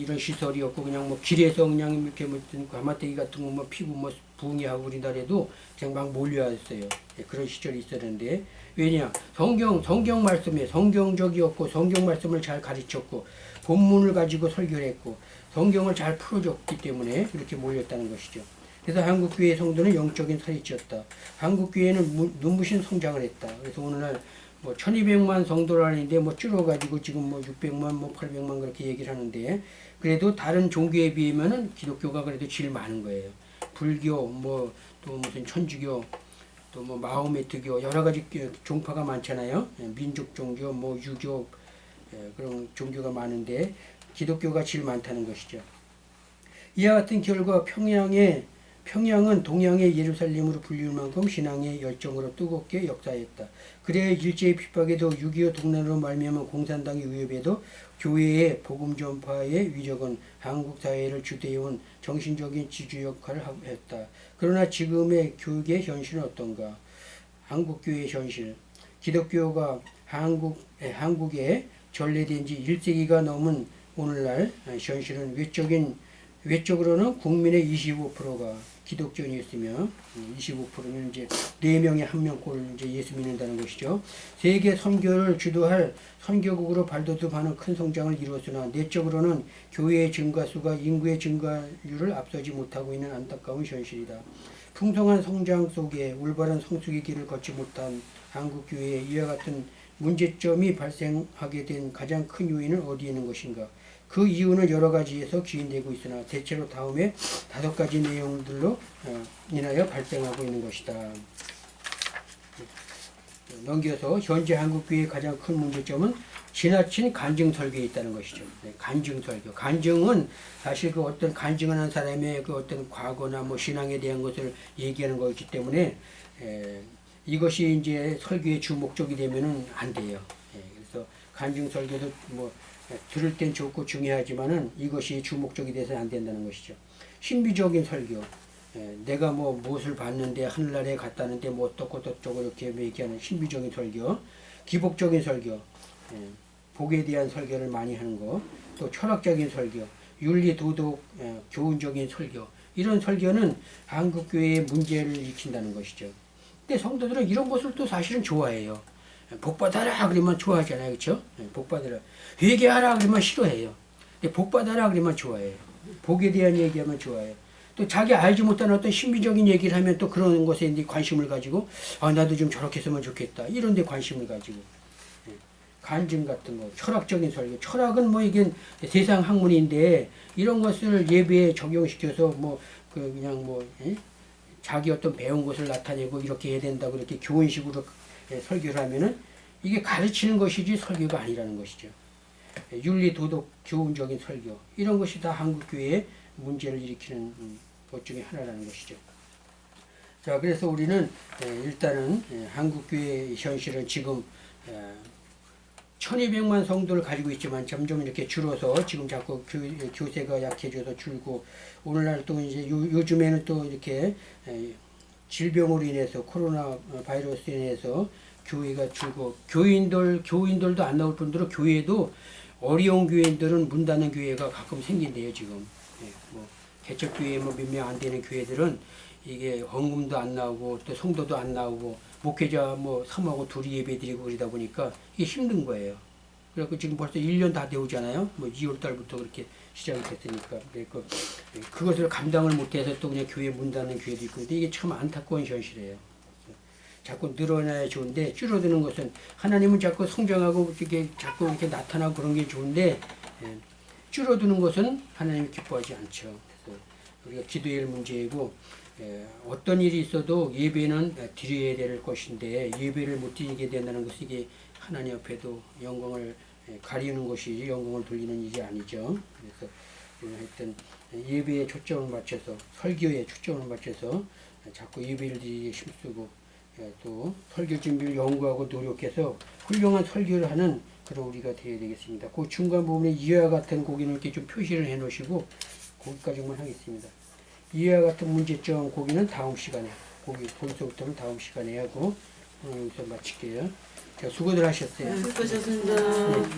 이런 시설이 없고 그냥 뭐 길에서 그냥 이렇게 뭐 가마떼기 같은 거 뭐 피고 뭐 부흥하고 그러다래도 그냥 막 몰려왔어요. 예, 그런 시절이 있었는데 왜냐 성경 말씀에 성경적이었고 성경 말씀을 잘 가르쳤고 본문을 가지고 설교를 했고 성경을 잘 풀어줬기 때문에 이렇게 몰렸다는 것이죠. 그래서 한국교회 성도는 영적인 살이 찌었다. 한국교회는 눈부신 성장을 했다. 그래서 오늘날 뭐 1200만 성도라는데 뭐 줄어가지고 지금 뭐 600만 뭐 800만 그렇게 얘기를 하는데 그래도 다른 종교에 비하면은 기독교가 그래도 제일 많은 거예요. 불교 뭐 또 무슨 천주교 또 뭐 마호메트교 여러 가지 종파가 많잖아요. 민족 종교 뭐 유교 그런 종교가 많은데 기독교가 제일 많다는 것이죠. 이와 같은 결과 평양은 동양의 예루살렘으로 불릴 만큼 신앙의 열정으로 뜨겁게 역사했다. 그래야 일제의 핍박에도 6.25 동란으로 말미암은 공산당의 위협에도 교회의 복음 전파의 위력은 한국 사회를 주도해온 정신적인 지주 역할을 했다. 그러나 지금의 교육의 현실은 어떤가? 한국교회의 현실. 기독교가 한국에 전래된 지 1세기가 넘은 오늘날 현실은 외적으로는 국민의 25%가 기독교인이었으며 25%는 이제 4명에 1명꼴 이제 예수 믿는다는 것이죠. 세계 선교를 주도할 선교국으로 발돋움하는 큰 성장을 이루었으나 내적으로는 교회의 증가수가 인구의 증가율을 앞서지 못하고 있는 안타까운 현실이다. 풍성한 성장 속에 올바른 성숙의 길을 걷지 못한 한국교회에 이와 같은 문제점이 발생하게 된 가장 큰 요인은 어디에 있는 것인가? 그 이유는 여러 가지에서 기인되고 있으나 대체로 다음에 5가지 내용들로 인하여 발생하고 있는 것이다. 넘겨서 현재 한국교회의 가장 큰 문제점은 지나친 간증 설교에 있다는 것이죠. 간증 설교. 간증은 사실 그 어떤 간증하는 사람의 그 어떤 과거나 뭐 신앙에 대한 것을 얘기하는 것이기 때문에 이것이 이제 설교의 주 목적이 되면은 안 돼요. 그래서 간증 설교도 뭐 들을 땐 좋고 중요하지만은 이것이 주 목적이 돼서는 안 된다는 것이죠. 신비적인 설교. 내가 뭐 무엇을 봤는데 하늘나라에 갔다는데 뭐 어떻고 저쩌고 이렇게 얘기하는 신비적인 설교. 기복적인 설교. 복에 대한 설교를 많이 하는 거. 또 철학적인 설교. 윤리, 도덕, 교훈적인 설교. 이런 설교는 한국교회의 문제를 일으킨다는 것이죠. 근데 성도들은 이런 것을 또 사실은 좋아해요. 복받아라 그러면 좋아하잖아요. 그렇죠? 복받아라. 회개하라 그러면 싫어해요. 근데 복받아라 그러면 좋아해요. 복에 대한 얘기하면 좋아해요. 또 자기 알지 못한 어떤 신비적인 얘기를 하면 또 그런 것에 이제 관심을 가지고 나도 좀 저렇게 했으면 좋겠다. 이런 데 관심을 가지고 간증 같은 거, 철학적인 설교. 철학은 뭐 이게 세상 학문인데 이런 것을 예배에 적용시켜서 뭐 그냥 뭐 자기 어떤 배운 것을 나타내고 이렇게 해야 된다고 이렇게 교훈식으로 설교를 하면은 이게 가르치는 것이지 설교가 아니라는 것이죠. 윤리, 도덕, 교훈적인 설교 이런 것이 다 한국교회의 문제를 일으키는 것 중에 하나라는 것이죠. 자, 그래서 우리는 일단은 한국교회의 현실은 지금 1200만 성도를 가지고 있지만 점점 이렇게 줄어서 지금 자꾸 교세가 약해져서 줄고 오늘날 또 이제 요즘에는 또 이렇게 질병으로 인해서 코로나 바이러스로 인해서 교회가 줄고 교인들도 안 나올 뿐더러 교회도 어려운 교회들은 문 닫는 교회가 가끔 생긴대요 지금. 뭐 개척교회 뭐 몇 명 안 되는 교회들은 이게 헌금도 안 나오고 또 성도도 안 나오고 목회자 뭐 3하고 2이 예배 드리고 그러다 보니까 이게 힘든 거예요. 그래서 지금 벌써 1년 다 되오잖아요. 뭐 2월 달부터 그렇게 시작이 됐으니까. 그것을 감당을 못해서 또 그냥 교회 문 닫는 교회도 있고 근데 이게 참 안타까운 현실이에요. 자꾸 늘어나야 좋은데 줄어드는 것은 하나님은 자꾸 성장하고 이렇게 자꾸 이렇게 나타나고 그런 게 좋은데 줄어드는 것은 하나님이 기뻐하지 않죠. 그래서 우리가 기도할 문제이고 어떤 일이 있어도 예배는 드려야 될 것인데 예배를 못 드리게 된다는 것은 이게 하나님 앞에도 영광을 가리는 것이지 영광을 돌리는 일이 아니죠. 그래서 하여튼 예배에 초점을 맞춰서 설교에 초점을 맞춰서 자꾸 예배를 드리기 힘쓰고 또 설교 준비를 연구하고 노력해서 훌륭한 설교를 하는 그런 우리가 되어야 되겠습니다. 그 중간 부분에 이와 같은 고기는 이렇게 좀 표시를 해 놓으시고 거기까지만 하겠습니다. 이와 같은 문제점 고기는 다음 시간에 거기서부터는 다음 시간에 하고 여기서 마칠게요. 수고들 하셨어요. 수고하셨습니다. 네.